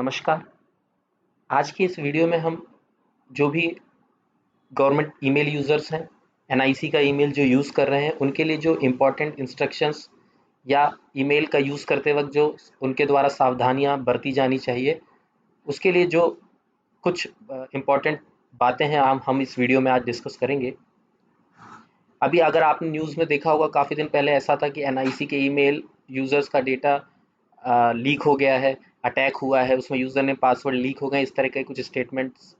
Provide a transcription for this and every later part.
नमस्कार। आज की इस वीडियो में हम जो भी गवर्नमेंट ईमेल यूज़र्स हैं, एनआईसी का ईमेल जो यूज़ कर रहे हैं, उनके लिए जो इम्पोर्टेंट इंस्ट्रक्शंस या ईमेल का यूज़ करते वक्त जो उनके द्वारा सावधानियां बरती जानी चाहिए, उसके लिए जो कुछ इम्पोर्टेंट बातें हैं हम इस वीडियो में आज डिस्कस करेंगे। अभी अगर आपने न्यूज़ में देखा होगा, काफ़ी दिन पहले ऐसा था कि एनआईसी के ईमेल यूज़र्स का डेटा लीक हो गया है, अटैक हुआ है, उसमें यूज़र ने पासवर्ड लीक हो गए, इस तरह के कुछ स्टेटमेंट्स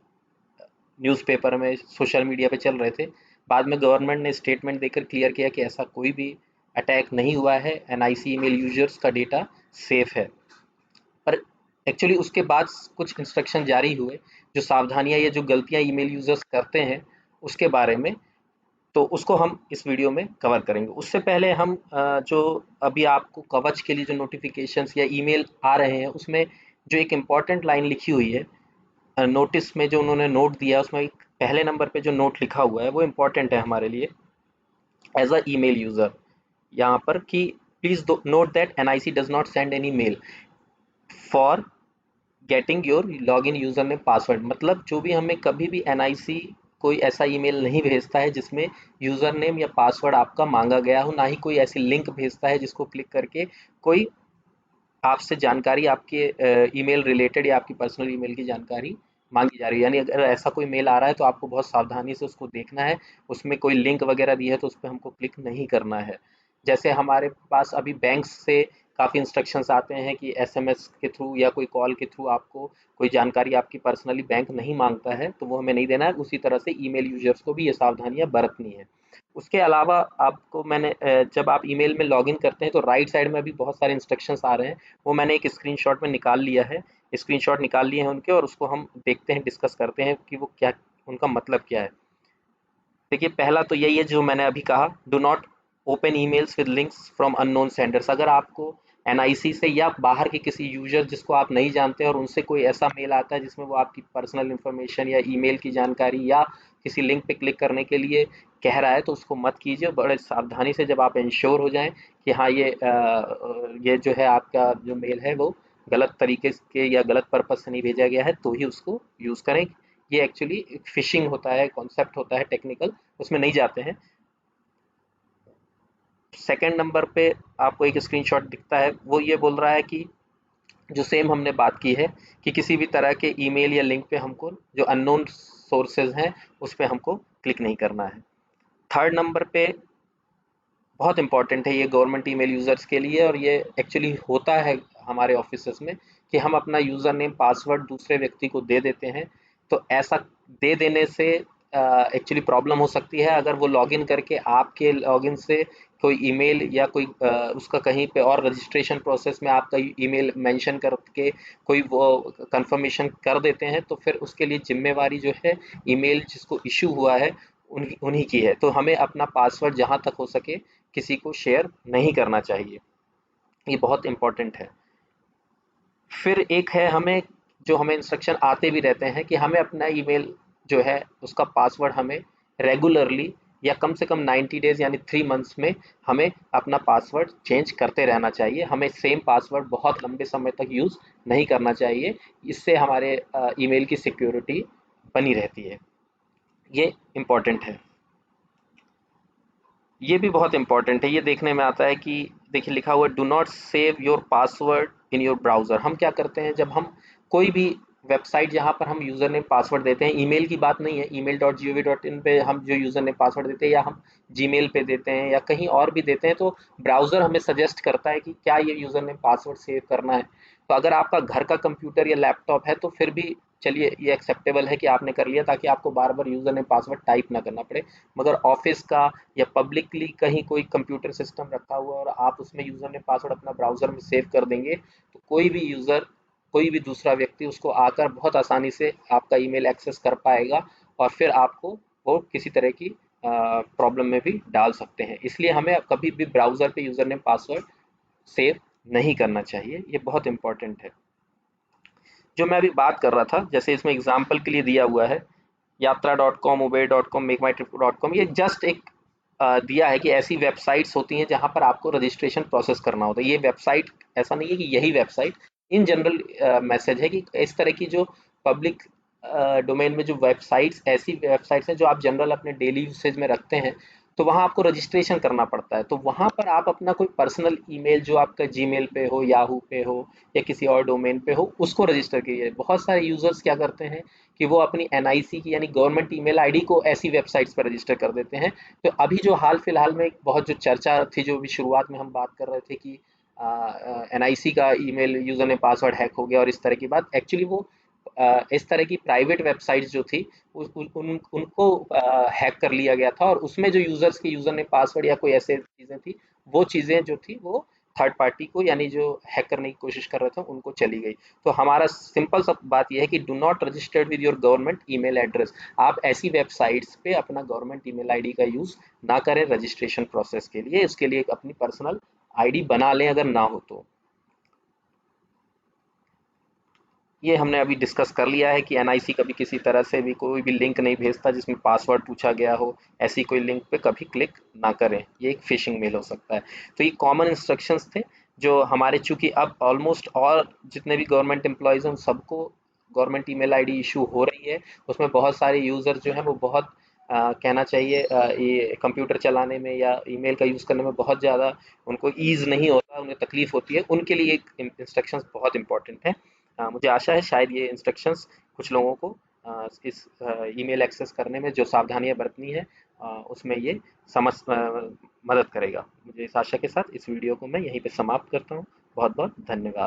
न्यूज़पेपर में, सोशल मीडिया पे चल रहे थे। बाद में गवर्नमेंट ने स्टेटमेंट देकर क्लियर किया कि ऐसा कोई भी अटैक नहीं हुआ है, एनआईसी ईमेल यूजर्स का डेटा सेफ है। पर एक्चुअली उसके बाद कुछ इंस्ट्रक्शन जारी हुए, जो सावधानियां या जो गलतियां ईमेल यूजर्स करते हैं उसके बारे में, तो उसको हम इस वीडियो में कवर करेंगे। उससे पहले हम जो अभी आपको कवच के लिए जो नोटिफिकेशंस या ईमेल आ रहे हैं, उसमें जो एक इम्पॉर्टेंट लाइन लिखी हुई है नोटिस में, जो उन्होंने नोट दिया, उसमें एक पहले नंबर पे जो नोट लिखा हुआ है वो इम्पोर्टेंट है हमारे लिए एज अ ईमेल यूज़र। यहाँ पर कि please note that NIC does not send any mail for getting your login user name password. मतलब जो भी हमें कभी भी एनआईसी कोई ऐसा ईमेल नहीं भेजता है जिसमें यूज़र नेम या पासवर्ड आपका मांगा गया हो, ना ही कोई ऐसी लिंक भेजता है जिसको क्लिक करके कोई आपसे जानकारी, आपके ईमेल रिलेटेड या आपकी पर्सनल ईमेल की जानकारी मांगी जा रही है। यानी अगर ऐसा कोई मेल आ रहा है तो आपको बहुत सावधानी से उसको देखना है, उसमें कोई लिंक वगैरह दी है तो उस पर हमको क्लिक नहीं करना है। जैसे हमारे पास अभी बैंक से काफ़ी इंस्ट्रक्शंस आते हैं कि एसएमएस के थ्रू या कोई कॉल के थ्रू आपको कोई जानकारी आपकी पर्सनली बैंक नहीं मांगता है तो वो हमें नहीं देना है। उसी तरह से ईमेल यूजर्स को भी ये सावधानियां बरतनी है। उसके अलावा आपको जब आप ईमेल में लॉगिन करते हैं तो राइट साइड में अभी बहुत सारे इंस्ट्रक्शंस आ रहे हैं, वो मैंने एक स्क्रीनशॉट में निकाल लिया है, स्क्रीनशॉट निकाल लिए हैं उनके, और उसको हम देखते हैं, डिस्कस करते हैं कि वो क्या, उनका मतलब क्या है। देखिए, पहला तो यही है जो मैंने अभी कहा, do not open emails with links from unknown senders. अगर आपको एनआईसी से या बाहर के किसी यूजर जिसको आप नहीं जानते और उनसे कोई ऐसा मेल आता है जिसमें वो आपकी पर्सनल इंफॉर्मेशन या ईमेल की जानकारी या किसी लिंक पे क्लिक करने के लिए कह रहा है, तो उसको मत कीजिए। बड़े सावधानी से, जब आप इंश्योर हो जाएं कि हाँ ये जो है आपका जो मेल है वो गलत तरीके के या गलत पर्पज से नहीं भेजा गया है, तो ही उसको यूज़ करें। ये एक्चुअली फिशिंग होता है, कॉन्सेप्ट होता है टेक्निकल, उसमें नहीं जाते हैं। सेकंड नंबर पे आपको एक स्क्रीनशॉट दिखता है, वो ये बोल रहा है कि जो सेम हमने बात की है कि किसी भी तरह के ईमेल या लिंक पे हमको, जो अननोन सोर्सेज हैं, उस पे हमको क्लिक नहीं करना है। थर्ड नंबर पे बहुत इंपॉर्टेंट है ये गवर्नमेंट ईमेल यूज़र्स के लिए, और ये एक्चुअली होता है हमारे ऑफिस में कि हम अपना यूज़र नेम पासवर्ड दूसरे व्यक्ति को दे देते हैं। तो ऐसा दे देने से एक्चुअली प्रॉब्लम हो सकती है। अगर वो लॉगिन करके आपके लॉगिन से कोई ईमेल या कोई उसका कहीं पे और रजिस्ट्रेशन प्रोसेस में आपका ईमेल मेंशन करके कोई वो कंफर्मेशन कर देते हैं, तो फिर उसके लिए जिम्मेवारी जो है ईमेल जिसको इशू हुआ है उन्हीं उन्हीं की है। तो हमें अपना पासवर्ड जहाँ तक हो सके किसी को शेयर नहीं करना चाहिए, ये बहुत इंपॉर्टेंट है। फिर एक है, हमें इंस्ट्रक्शन आते भी रहते हैं कि हमें अपना ईमेल जो है उसका पासवर्ड हमें रेगुलरली या कम से कम 90 डेज यानी 3 मंथ्स में हमें अपना पासवर्ड चेंज करते रहना चाहिए। हमें सेम पासवर्ड बहुत लंबे समय तक यूज़ नहीं करना चाहिए, इससे हमारे ईमेल की सिक्योरिटी बनी रहती है। ये इम्पॉर्टेंट है। ये भी बहुत इंपॉर्टेंट है, ये देखने में आता है कि देखिए लिखा हुआ है, do not save your password in your browser. हम क्या करते हैं, जब हम कोई भी वेबसाइट जहाँ पर हम यूज़र नेम पासवर्ड देते हैं, ईमेल की बात नहीं है, email.gov.in पे हम जो यूज़र नेम पासवर्ड देते हैं या हम जीमेल पे देते हैं या कहीं और भी देते हैं, तो ब्राउज़र हमें सजेस्ट करता है कि क्या ये यूज़र नेम पासवर्ड सेव करना है। तो अगर आपका घर का कंप्यूटर या लैपटॉप है तो फिर भी चलिए, ये एक्सेप्टेबल है कि आपने कर लिया, ताकि आपको बार बार यूज़र नेम पासवर्ड टाइप ना करना पड़े। मगर ऑफिस का या पब्लिकली कहीं कोई कंप्यूटर सिस्टम रखा हुआ है और आप उसमें यूज़र नेम पासवर्ड अपना ब्राउज़र में सेव कर देंगे, तो कोई भी यूज़र, कोई भी दूसरा व्यक्ति उसको आकर बहुत आसानी से आपका ईमेल एक्सेस कर पाएगा और फिर आपको वो किसी तरह की प्रॉब्लम में भी डाल सकते हैं। इसलिए हमें कभी भी ब्राउज़र पे यूज़र नेम पासवर्ड सेव नहीं करना चाहिए, ये बहुत इंपॉर्टेंट है। जो मैं अभी बात कर रहा था, जैसे इसमें एग्जाम्पल के लिए दिया हुआ है, यात्रा.com, uber.com, मेकमाईट्रिप.com, ये जस्ट एक दिया है कि ऐसी वेबसाइट्स होती हैं जहां पर आपको रजिस्ट्रेशन प्रोसेस करना होता है। ये वेबसाइट ऐसा नहीं है कि यही वेबसाइट, इन जनरल मैसेज है कि इस तरह की जो पब्लिक डोमेन में जो वेबसाइट्स, ऐसी वेबसाइट्स हैं जो आप जनरल अपने डेली यूसेज में रखते हैं, तो वहाँ आपको रजिस्ट्रेशन करना पड़ता है। तो वहाँ पर आप अपना कोई पर्सनल ईमेल जो आपका जीमेल पे हो, याहू पे हो या किसी और डोमेन पे हो, उसको रजिस्टर कीजिए। बहुत सारे यूजर्स क्या करते हैं कि वो अपनी एनआईसी की यानी गवर्नमेंट ईमेल आईडी को ऐसी वेबसाइट्स पर रजिस्टर कर देते हैं। तो अभी जो हाल फिलहाल में बहुत जो चर्चा थी, जो भी शुरुआत में हम बात कर रहे थे कि एनआईसी का ईमेल यूजर ने पासवर्ड हैक हो गया और इस तरह की बात, एक्चुअली वो इस तरह की प्राइवेट वेबसाइट्स जो थी उनको हैक कर लिया गया था, और उसमें जो यूजर्स के यूजर ने पासवर्ड या कोई ऐसे चीजें थी, वो चीजें जो थी वो थर्ड पार्टी को, यानी जो हैक करने की कोशिश कर रहे थे उनको चली गई। तो हमारा सिंपल सा बात यह है कि do not registered with your government email address. आप ऐसी वेबसाइट्स पे अपना गवर्नमेंट ईमेल आईडी का यूज ना करें रजिस्ट्रेशन प्रोसेस के लिए। इसके लिए एक अपनी पर्सनल आईडी बना लें अगर ना हो तो। ये हमने अभी डिस्कस कर लिया है कि एनआईसी कभी किसी तरह से भी कोई भी लिंक नहीं भेजता जिसमें पासवर्ड पूछा गया हो। ऐसी कोई लिंक पे कभी क्लिक ना करें, ये एक फिशिंग मेल हो सकता है। तो ये कॉमन इंस्ट्रक्शंस थे जो हमारे, चूंकि अब ऑलमोस्ट और जितने भी गवर्नमेंट एम्प्लॉयज़ हैं उन सबको गवर्नमेंट ईमेल आईडी इशू हो रही है। उसमें बहुत सारे यूज़र जो हैं वो बहुत कहना चाहिए ये कंप्यूटर चलाने में या ईमेल का यूज़ करने में बहुत ज़्यादा उनको ईज़ नहीं होता, उन्हें तकलीफ़ होती है। उनके लिए एक इंस्ट्रक्शंस बहुत इंपॉर्टेंट है। मुझे आशा है शायद ये इंस्ट्रक्शंस कुछ लोगों को इस ईमेल एक्सेस करने में जो सावधानियां बरतनी है उसमें ये मदद करेगा। मुझे इस आशा के साथ इस वीडियो को मैं यहीं पे समाप्त करता हूँ। बहुत बहुत धन्यवाद।